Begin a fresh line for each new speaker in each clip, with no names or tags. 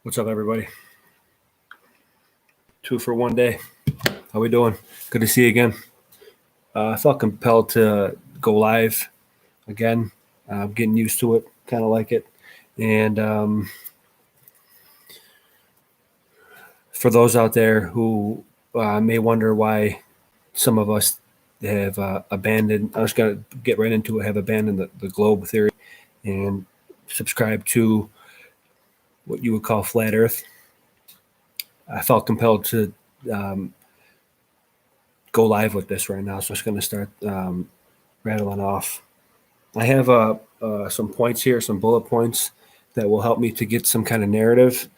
What's up, everybody? 2 for 1 day. How we doing? Good to see you again. I felt compelled to go live again. I'm getting used to it, kind of like it. And for those out there who may wonder why some of us have abandoned, I'm just going to get right into it, have abandoned the globe theory and subscribe to what you would call flat Earth. I felt compelled to go live with this right now, so I'm just going to start rattling off. I have some points here, some bullet points that will help me to get some kind of narrative.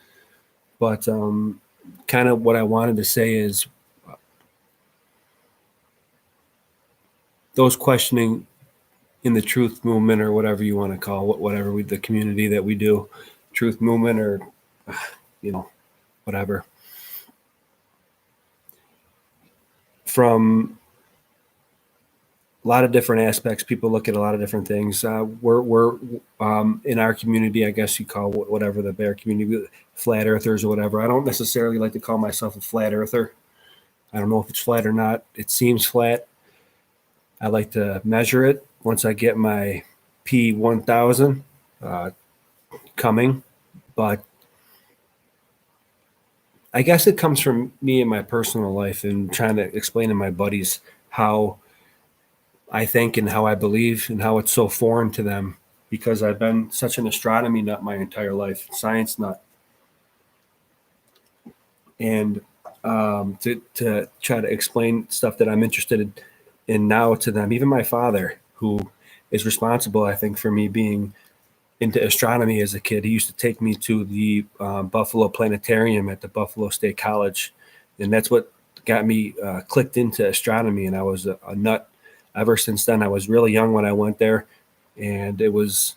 But kind of what I wanted to say is those questioning in the truth movement, or whatever you want to call it, whatever the community that we do, truth movement, or whatever. From a lot of different aspects, people look at a lot of different things. We're in our community, I guess you call whatever the bear community, flat earthers or whatever. I don't necessarily like to call myself a flat earther. I don't know if it's flat or not. It seems flat. I like to measure it once I get my P1000 coming, but I guess it comes from me in my personal life and trying to explain to my buddies how I think and how I believe and how it's so foreign to them, because I've been such an astronomy nut my entire life, science nut. And to try to explain stuff that I'm interested in now to them, even my father, who is responsible, I think, for me being into astronomy as a kid. He used to take me to the Buffalo Planetarium at the Buffalo State College, and that's what got me clicked into astronomy, and I was a nut ever since then. I was really young when I went there, and it was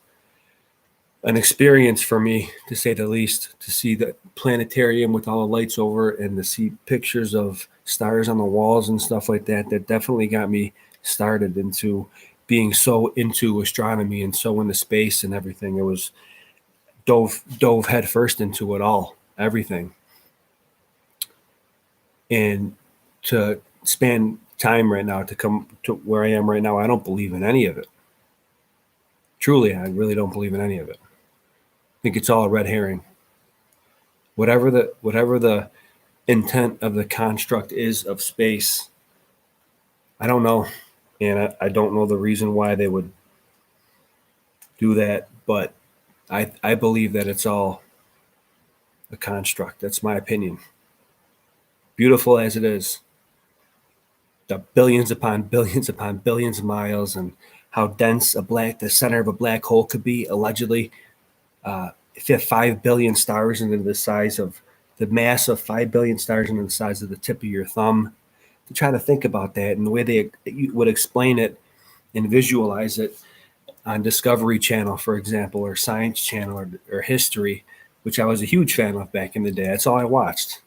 an experience for me, to say the least, to see the planetarium with all the lights over and to see pictures of stars on the walls and stuff like that. That definitely got me started into being so into astronomy and so into space and everything. It was dove headfirst into it all, everything. And to span time right now to come to where I am right now, I don't believe in any of it. Truly, I really don't believe in any of it. I think it's all a red herring. Whatever the intent of the construct is of space, I don't know. And I don't know the reason why they would do that, but I believe that it's all a construct. That's my opinion. Beautiful as it is, the billions upon billions upon billions of miles, and how dense the center of a black hole could be, allegedly. If you have 5 billion stars into the size of the mass of 5 billion stars into the size of the tip of your thumb, to try to think about that and the way they would explain it and visualize it on Discovery Channel, for example, or Science Channel, or History, which I was a huge fan of back in the day. That's all I watched.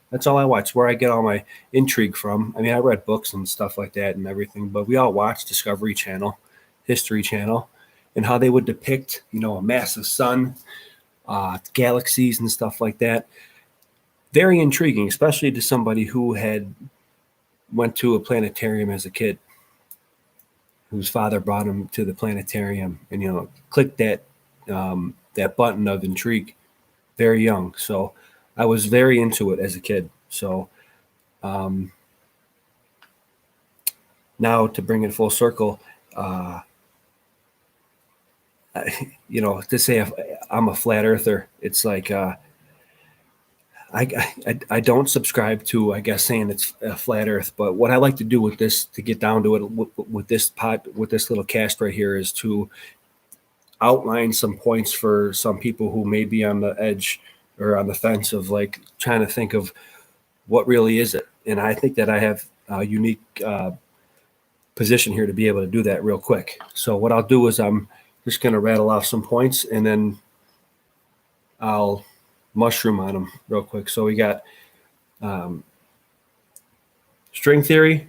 Where I get all my intrigue from. I mean, I read books and stuff like that and everything, but we all watched Discovery Channel, History Channel, and how they would depict, a massive sun, galaxies and stuff like that. Very intriguing, especially to somebody who had went to a planetarium as a kid, whose father brought him to the planetarium, and clicked that button of intrigue very young. So I was very into it as a kid. So now, to bring it full circle, to say if I'm a flat earther, it's like I don't subscribe to, I guess, saying it's a flat earth. But what I like to do with this, to get down to it, with this little cast right here, is to outline some points for some people who may be on the edge or on the fence of like trying to think of what really is it. And I think that I have a unique position here to be able to do that real quick. So what I'll do is I'm just going to rattle off some points, and then I'll mushroom on them real quick. So we got string theory,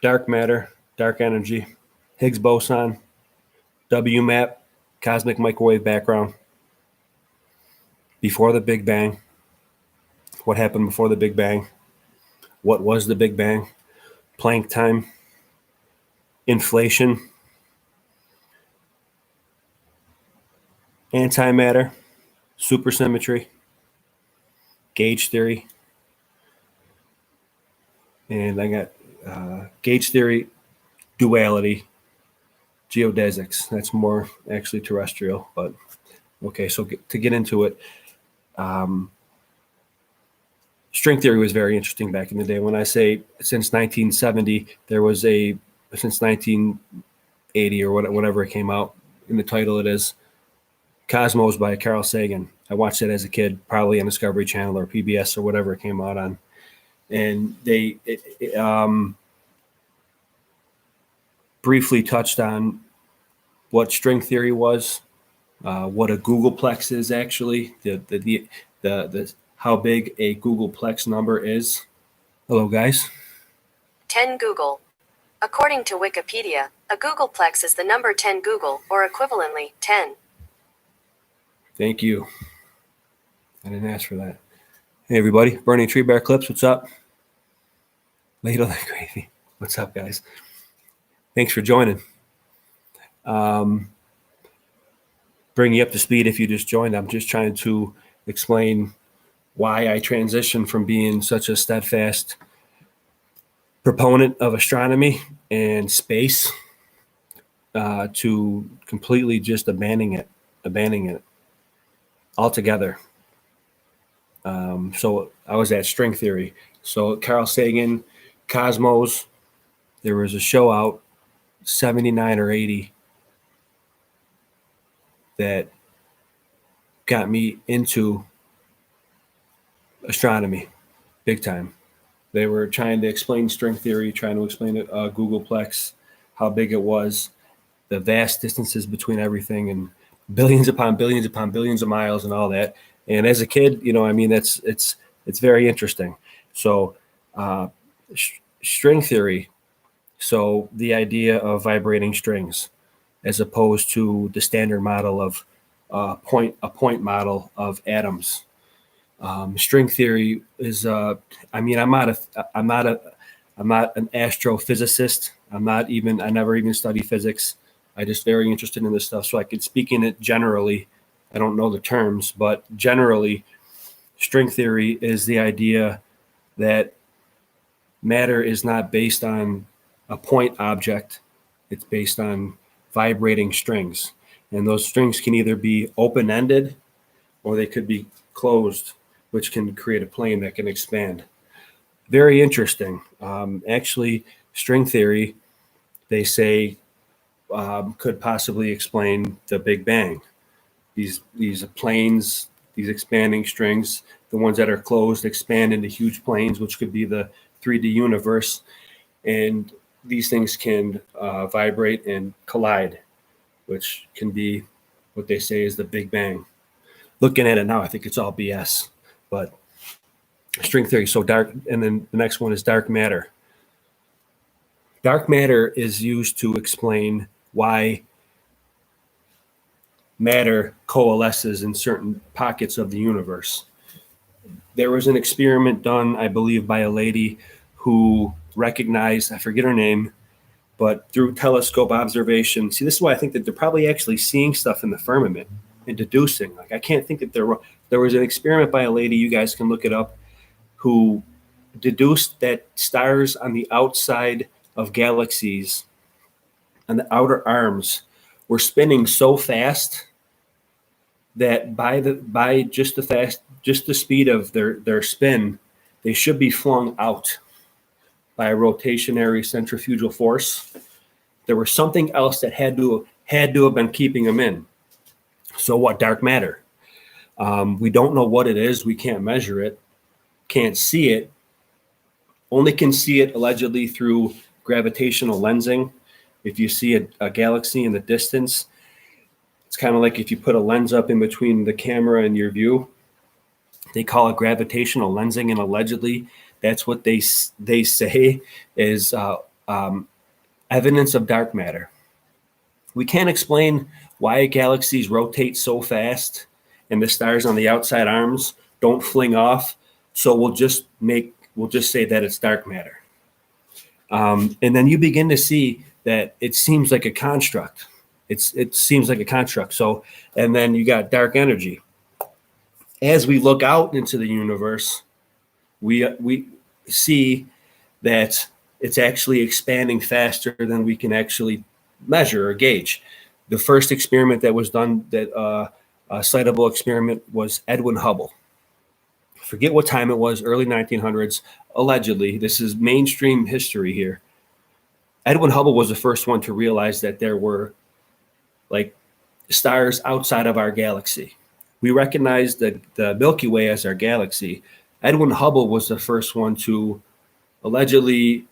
dark matter, dark energy, Higgs boson, WMAP, cosmic microwave background, before the Big Bang, what happened before the Big Bang, what was the Big Bang, Planck time, inflation, antimatter, supersymmetry, gauge theory, and I got gauge theory, duality, geodesics. That's more actually terrestrial, but okay. So to get into it, string theory was very interesting back in the day. When I say since 1970, there was since 1980 or whatever it came out in the title, it is Cosmos by Carl Sagan. I watched it as a kid, probably on Discovery Channel or PBS or whatever it came out on, and they briefly touched on what string theory was, what a googolplex is actually, the how big a googolplex number is. Hello, guys.
10 Google. According to Wikipedia, a googolplex is the number 10 Google, or equivalently, 10.
Thank you. I didn't ask for that. Hey, everybody. Burning Tree Bear Clips, what's up? Ladle that gravy. What's up, guys? Thanks for joining. Bring you up to speed if you just joined. I'm just trying to explain why I transitioned from being such a steadfast proponent of astronomy and space to completely just abandoning it altogether. So I was at string theory. So Carl Sagan, Cosmos, there was a show out, 79 or 80, that got me into astronomy big time. They were trying to explain string theory, trying to explain it, googolplex, how big it was, the vast distances between everything, and billions upon billions upon billions of miles and all that. And as a kid, I mean, it's very interesting. So string theory, so the idea of vibrating strings, as opposed to the standard model of a point model of atoms. String theory is, I mean, I'm not an astrophysicist. I never even study physics. I'm just very interested in this stuff, so I could speak in it generally. I don't know the terms, but generally, string theory is the idea that matter is not based on a point object. It's based on vibrating strings. And those strings can either be open-ended or they could be closed, which can create a plane that can expand. Very interesting. Actually, string theory, they say, could possibly explain the Big Bang. These planes, these expanding strings, the ones that are closed expand into huge planes, which could be the 3D universe. And these things can vibrate and collide, which can be what they say is the Big Bang. Looking at it now, I think it's all BS, but string theory, so dark, and then the next one is dark matter. Dark matter is used to explain why matter coalesces in certain pockets of the universe. There was an experiment done, I believe, by a lady who recognized, I forget her name, but through telescope observation. See, this is why I think that they're probably actually seeing stuff in the firmament and deducing. Like, I can't think that there was an experiment by a lady, you guys can look it up, who deduced that stars on the outside of galaxies, on the outer arms, were spinning so fast that by just the speed of their spin, they should be flung out by a rotationary centrifugal force. There was something else that had to have been keeping them in. So what? Dark matter. We don't know what it is. We can't measure it, can't see it. Only can see it allegedly through gravitational lensing. If you see a galaxy in the distance, it's kind of like if you put a lens up in between the camera and your view. They call it gravitational lensing, and allegedly that's what they say is evidence of dark matter. We can't explain why galaxies rotate so fast and the stars on the outside arms don't fling off So we'll just say that it's dark matter. And then you begin to see that it seems like a construct. It seems like a construct. So, and then you got dark energy. As we look out into the universe, we see that it's actually expanding faster than we can actually measure or gauge. The first experiment that was done, that a citable experiment, was Edwin Hubble. Forget what time it was, early 1900s, allegedly. This is mainstream history here. Edwin Hubble was the first one to realize that there were like stars outside of our galaxy. We recognize the Milky Way as our galaxy. Edwin Hubble was the first one to allegedly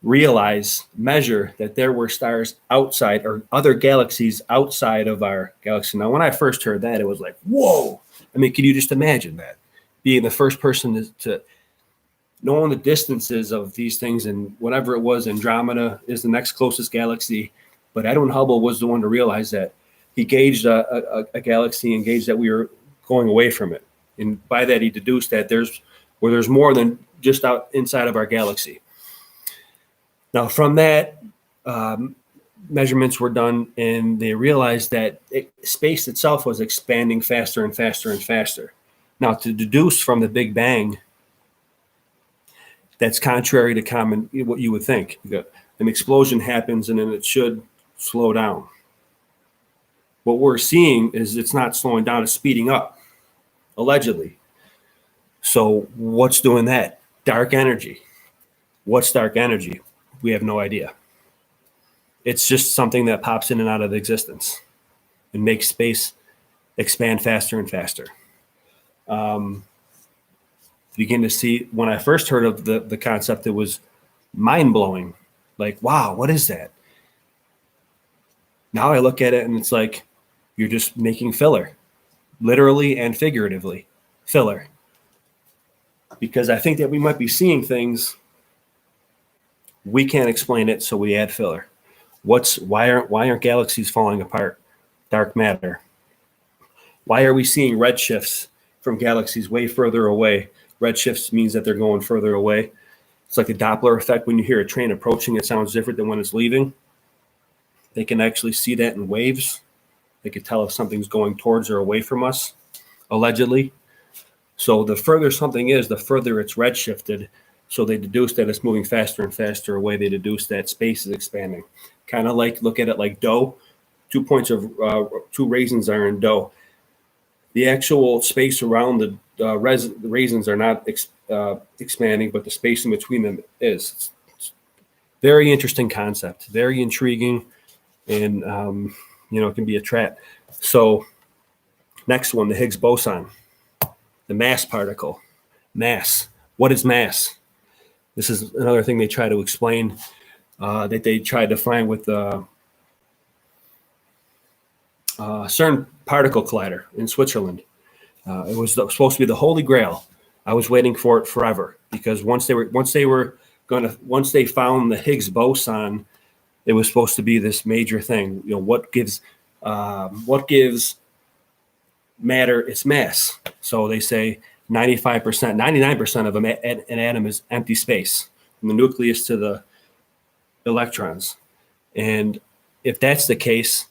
measure that there were stars outside, or other galaxies outside of our galaxy. Now, when I first heard that, it was like, whoa. I mean, can you just imagine that? Being the first person to knowing the distances of these things, and whatever it was, Andromeda is the next closest galaxy. But Edwin Hubble was the one to realize that. He gauged a galaxy and gauged that we were going away from it. And by that, he deduced that there's more than just out inside of our galaxy. Now, from that, measurements were done, and they realized that space itself was expanding faster and faster and faster. Now, to deduce from the Big Bang, that's contrary to what you would think. An explosion happens, and then it should slow down. What we're seeing is it's not slowing down, it's speeding up, allegedly. So what's doing that? Dark energy. What's dark energy? We have no idea. It's just something that pops in and out of existence and makes space expand faster and faster. Begin to see, when I first heard of the concept, it was mind-blowing. Like, wow, what is that? Now I look at it and it's like, you're just making filler, literally and figuratively, filler. Because I think that we might be seeing things, we can't explain it, so we add filler. Why aren't galaxies falling apart? Dark matter. Why are we seeing redshifts from galaxies way further away? Redshifts means that they're going further away. It's like a Doppler effect. When you hear a train approaching, it sounds different than when it's leaving. They can actually see that in waves. They can tell if something's going towards or away from us, allegedly. So the further something is, the further it's redshifted. So they deduce that it's moving faster and faster away. They deduce that space is expanding. Kind of like, look at it like dough. 2 points of 2 raisins are in dough. The actual space around the raisins are not expanding, but the space in between them is. It's very interesting concept, very intriguing, and it can be a trap. So next one, the Higgs boson, the mass particle. Mass. What is mass? This is another thing they try to explain, that they tried to find with CERN particle collider in Switzerland. It was supposed to be the Holy Grail. I was waiting for it forever, because once they found the Higgs boson, it was supposed to be this major thing. What gives matter its mass? So they say 95%, 99% of an atom is empty space, from the nucleus to the electrons. And if that's the case,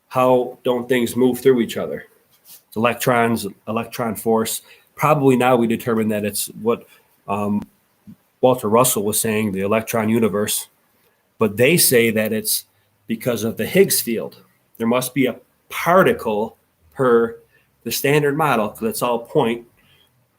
how don't things move through each other? It's electrons, electron force. Probably now we determine that it's what Walter Russell was saying, the electron universe. But they say that it's because of the Higgs field. There must be a particle per the standard model, because it's all point,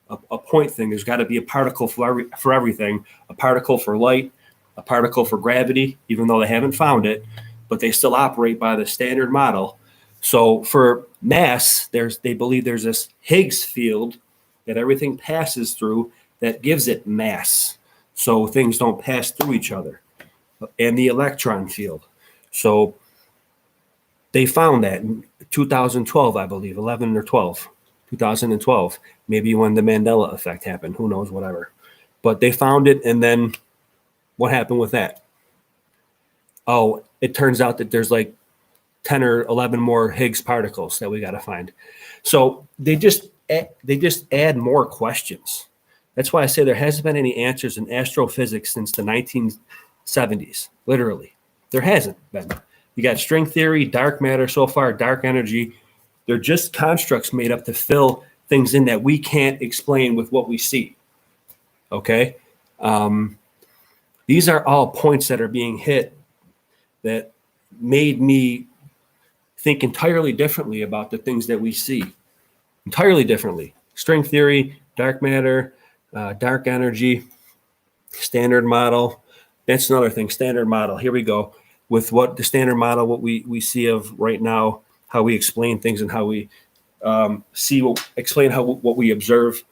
a point thing. There's got to be a particle for everything, a particle for light, a particle for gravity, even though they haven't found it, but they still operate by the standard model. So for mass, they believe there's this Higgs field that everything passes through that gives it mass, so things don't pass through each other, and the electron field. So they found that in 2012, I believe, 11 or 12, 2012, maybe when the Mandela effect happened, who knows, whatever. But they found it, and then what happened with that? Oh, it turns out that there's like 10 or 11 more Higgs particles that we got to find. So they just add more questions. That's why I say there hasn't been any answers in astrophysics since the 1970s. Literally, there hasn't been. You got string theory, dark matter so far, dark energy. They're just constructs made up to fill things in that we can't explain with what we see. Okay, these are all points that are being hit that made me think entirely differently about the things that we see. Entirely differently. String theory, dark matter, dark energy, standard model. That's another thing. Standard model. Here we go. With what the standard model, what we see of right now, how we explain things and how we explain what we observe.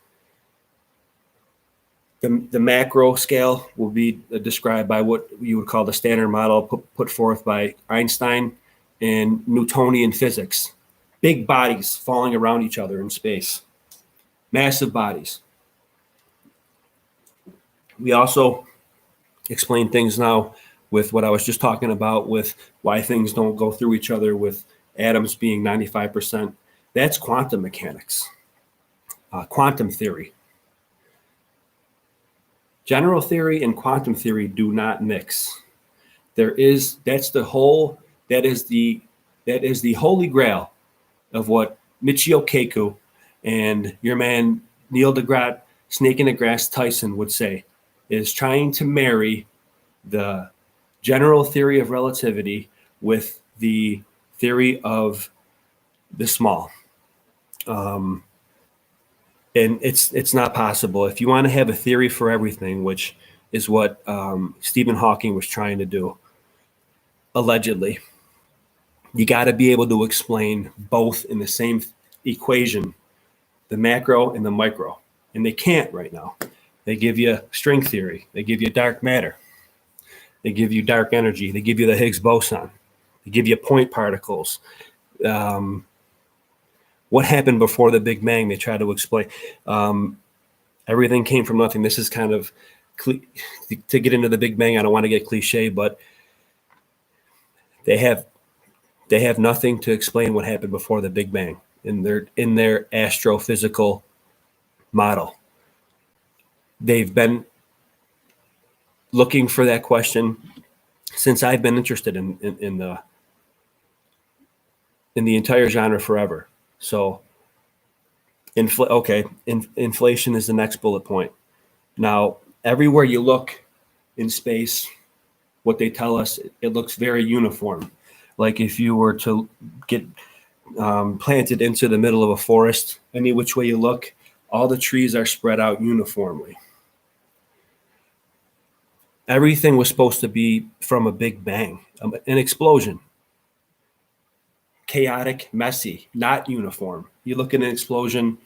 The macro scale will be described by what you would call the standard model put forth by Einstein and Newtonian physics. Big bodies falling around each other in space. Massive bodies. We also explain things now with what I was just talking about with why things don't go through each other with atoms being 95%. That's quantum mechanics, quantum theory. General theory and quantum theory do not mix. That is the holy grail of what Michio Kaku and your man Neil deGrasse Snake in the Grass Tyson would say, is trying to marry the general theory of relativity with the theory of the small. And it's not possible. If you want to have a theory for everything, which is what Stephen Hawking was trying to do, allegedly, you got to be able to explain both in the same equation, the macro and the micro. And they can't right now. They give you string theory. They give you dark matter. They give you dark energy. They give you the Higgs boson. They give you point particles. What happened before the Big Bang? They try to explain. Everything came from nothing. This is kind of to get into the Big Bang. I don't want to get cliche, but they have nothing to explain what happened before the Big Bang in their astrophysical model. They've been looking for that question since I've been interested in the entire genre forever. So, inflation is the next bullet point. Now, everywhere you look in space, what they tell us, it looks very uniform. Like if you were to get planted into the middle of a forest, any which way you look, all the trees are spread out uniformly. Everything was supposed to be from a Big Bang, an explosion. Chaotic, messy, not uniform. You look at an explosion,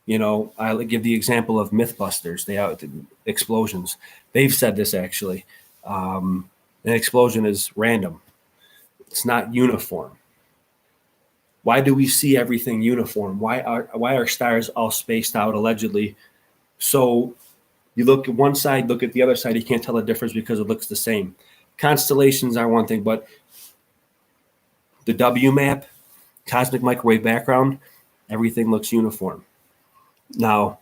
I give the example of Mythbusters. They have explosions. They've said this actually. An explosion is random. It's not uniform. Why do we see everything uniform? Why are stars all spaced out allegedly? So you look at one side, look at the other side, you can't tell the difference because it looks the same. Constellations are one thing, but the W map, cosmic microwave background, everything looks uniform. Now,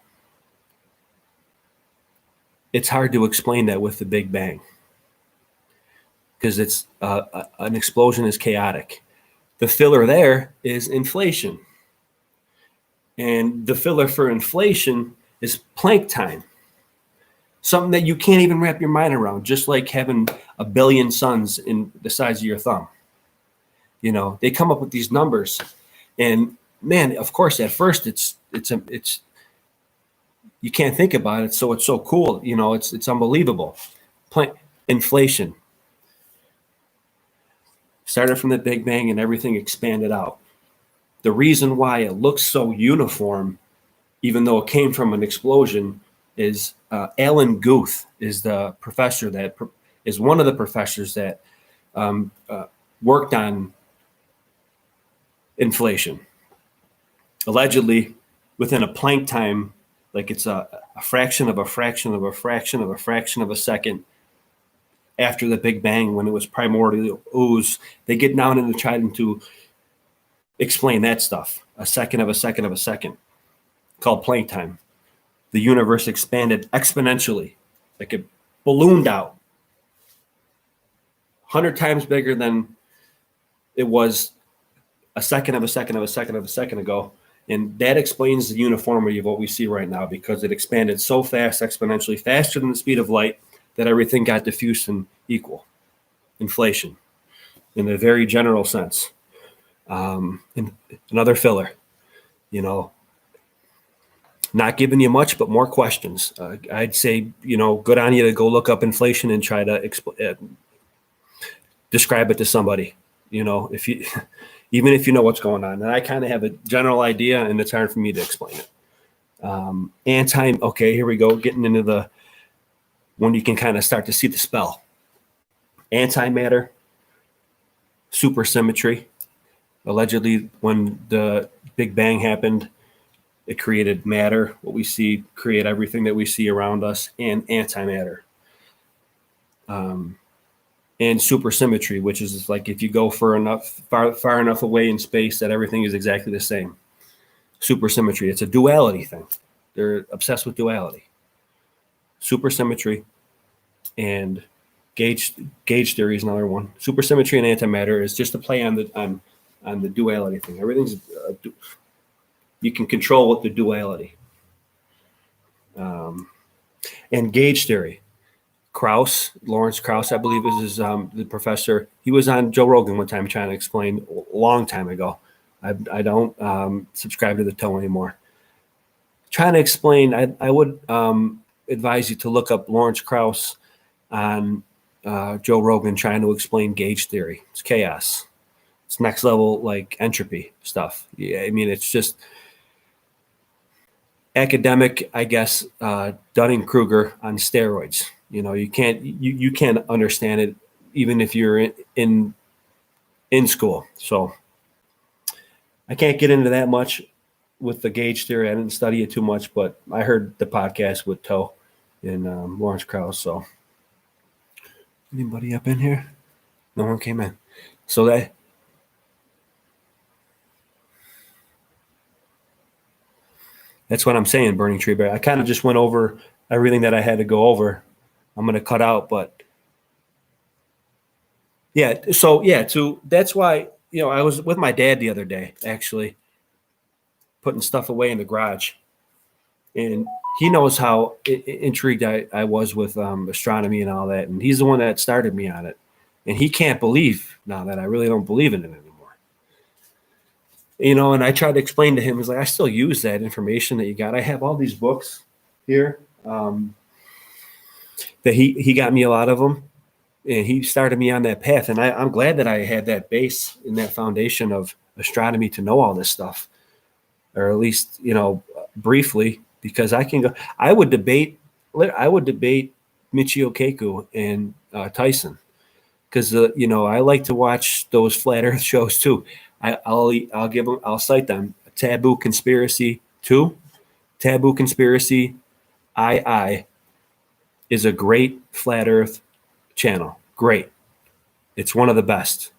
it's hard to explain that with the Big Bang because it's an explosion is chaotic. The filler there is inflation. And the filler for inflation is Planck time. Something that you can't even wrap your mind around, just like having a billion suns in the size of your thumb. They come up with these numbers, and man, of course, at first it's you can't think about it, so it's so cool. It's unbelievable. Inflation started from the Big Bang, and everything expanded out. The reason why it looks so uniform, even though it came from an explosion, is Alan Guth is the professor that is one of the professors that worked on inflation. Allegedly, within a Planck time, like it's a fraction of a fraction of a fraction of a fraction of a second after the Big Bang, when it was primordial ooze, they get down into trying to explain that stuff. A second of a second of a second. called Planck time. The universe expanded exponentially, like it ballooned out 100 times bigger than it was a second of a second of a second of a second ago. And that explains the uniformity of what we see right now, because it expanded so fast, exponentially faster than the speed of light, that everything got diffused and equal. Inflation, in a very general sense. And another filler, not giving you much, but more questions. I'd say, good on you to go look up inflation and try to describe it to somebody, if you, even if you know what's going on. And I kind of have a general idea, and it's hard for me to explain it. Okay, here we go, getting into the when you can kind of start to see the spell. Antimatter, supersymmetry. Allegedly, when the Big Bang happened, it created matter, what we see, create everything that we see around us, and antimatter. And supersymmetry, which is like if you go far enough away in space that everything is exactly the same. Supersymmetry, it's a duality thing. They're obsessed with duality. Supersymmetry and gauge theory is another one. Supersymmetry and antimatter is just a play on the duality thing. Everything's you can control with the duality. And gauge theory. Lawrence Krauss, I believe is the professor. He was on Joe Rogan one time trying to explain a long time ago. I don't subscribe to the toe anymore. Trying to explain, I would advise you to look up Lawrence Krauss on Joe Rogan trying to explain gauge theory. It's chaos. It's next level, like entropy stuff. Yeah, I mean, it's just academic, I guess, Dunning-Kruger on steroids. You can't understand it even if you're in school. So I can't get into that much with the gauge theory. I didn't study it too much, but I heard the podcast with Toe and Lawrence Krauss. So anybody up in here? No one came in. So that's what I'm saying, Burning Tree Bear. I kind of just went over everything that I had to go over. I'm going to cut out, but yeah. So yeah, that's why, I was with my dad the other day, actually putting stuff away in the garage, and he knows how intrigued I was with astronomy and all that. And he's the one that started me on it. And he can't believe now that I really don't believe in it anymore. And I tried to explain to him, I still use that information that you got. I have all these books here. That he got me a lot of them, and he started me on that path. And I'm glad that I had that base and that foundation of astronomy to know all this stuff, or at least, briefly, because I would debate Michio Kaku and Tyson, because, I like to watch those flat earth shows too. I'll cite them. Taboo Conspiracy 2, Taboo Conspiracy II is a great flat earth channel. Great. It's one of the best,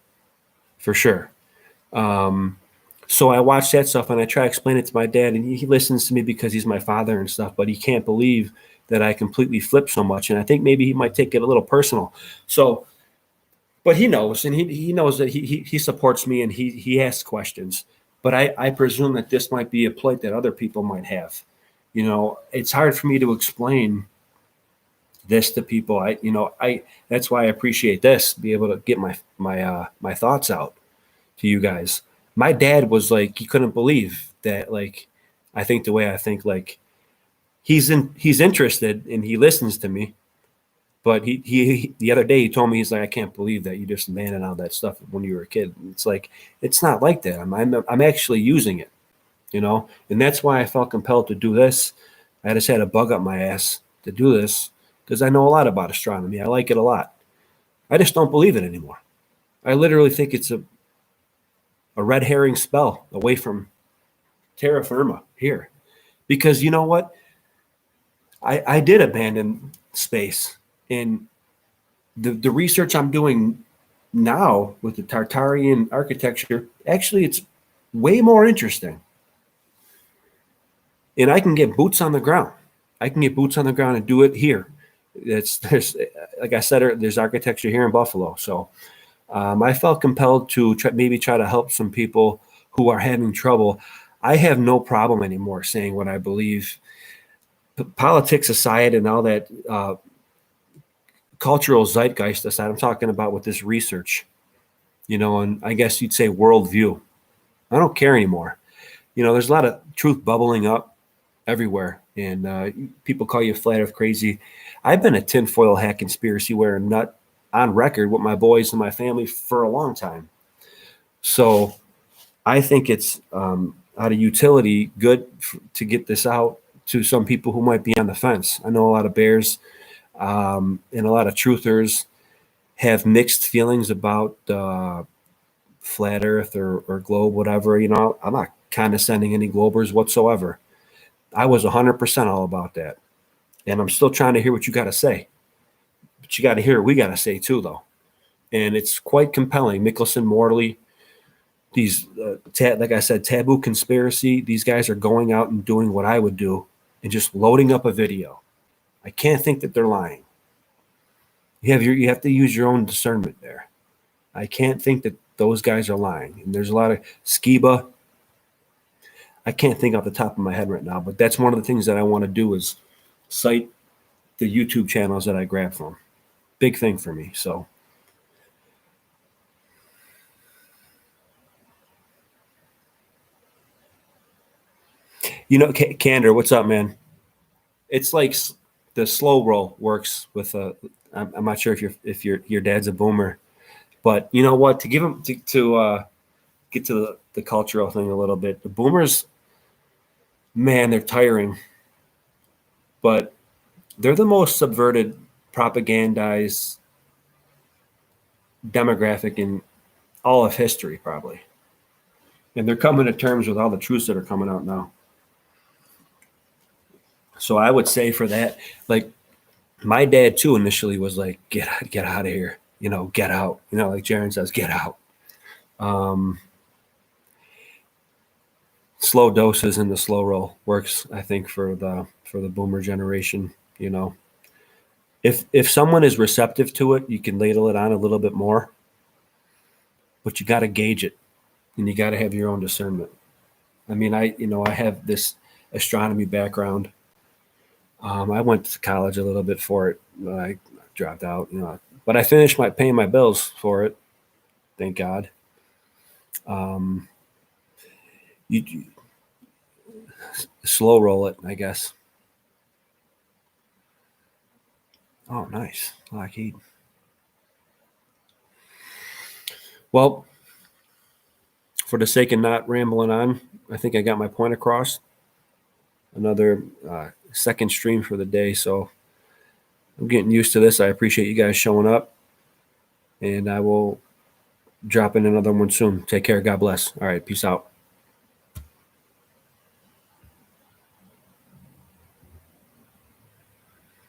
for sure. So I watch that stuff and I try to explain it to my dad, and he listens to me because he's my father and stuff, but he can't believe that I completely flip so much. And I think maybe he might take it a little personal. So, but he knows, and he knows that he supports me, and he asks questions. But I presume that this might be a plight that other people might have. It's hard for me to explain this to people. That's why I appreciate this, be able to get my thoughts out to you guys. My dad was like, he couldn't believe that, like, I think the way I think, like, he's interested and he listens to me. But he the other day he told me, he's like, I can't believe that you just abandoned all that stuff when you were a kid. And it's like, it's not like that. I'm actually using it, and that's why I felt compelled to do this. I just had a bug up my ass to do this, because I know a lot about astronomy. I like it a lot. I just don't believe it anymore. I literally think it's a red herring spell away from terra firma here. Because you know what? I did abandon space. And the research I'm doing now with the Tartarian architecture, actually it's way more interesting. And I can get boots on the ground. I can get boots on the ground and do it here. There's like I said, there's architecture here in Buffalo. So I felt compelled to maybe try to help some people who are having trouble. I have no problem anymore saying what I believe. Politics aside and all that cultural zeitgeist aside, I'm talking about with this research, and I guess you'd say worldview. I don't care anymore. There's a lot of truth bubbling up everywhere, and people call you flat earth crazy. I've been a tinfoil hat conspiracy wearing nut on record with my boys and my family for a long time. So I think it's out of utility good to get this out to some people who might be on the fence. I know a lot of bears and a lot of truthers have mixed feelings about flat earth or globe, whatever. I'm not condescending any globers whatsoever. I was 100% all about that. And I'm still trying to hear what you got to say. But you got to hear what we got to say too, though. And it's quite compelling. Mickelson, Morley, these, like I said, taboo conspiracy, these guys are going out and doing what I would do and just loading up a video. I can't think that they're lying. You have to use your own discernment there. I can't think that those guys are lying. And there's a lot of Skiba. I can't think off the top of my head right now, but that's one of the things that I want to do is cite the YouTube channels that I grab from. Big thing for me. So, Candor, what's up, man? It's like the slow roll works with I'm not sure if your dad's a boomer, but you know what? To give him to get to the cultural thing a little bit, the boomers, man, they're tiring, but they're the most subverted, propagandized demographic in all of history, probably. And they're coming to terms with all the truths that are coming out now. So I would say for that, like my dad too initially was like, get out of here, get out, like Jaron says, get out. Slow doses in the slow roll works, I think, for the boomer generation. If someone is receptive to it, you can ladle it on a little bit more, but you got to gauge it, and you got to have your own discernment. I mean, I have this astronomy background. I went to college a little bit for it, but I dropped out. But I finished paying my bills for it. Thank God. You slow roll it, I guess. Oh, nice. Lockheed. Well, for the sake of not rambling on, I think I got my point across. Another second stream for the day, so I'm getting used to this. I appreciate you guys showing up, and I will drop in another one soon. Take care. God bless. All right. Peace out.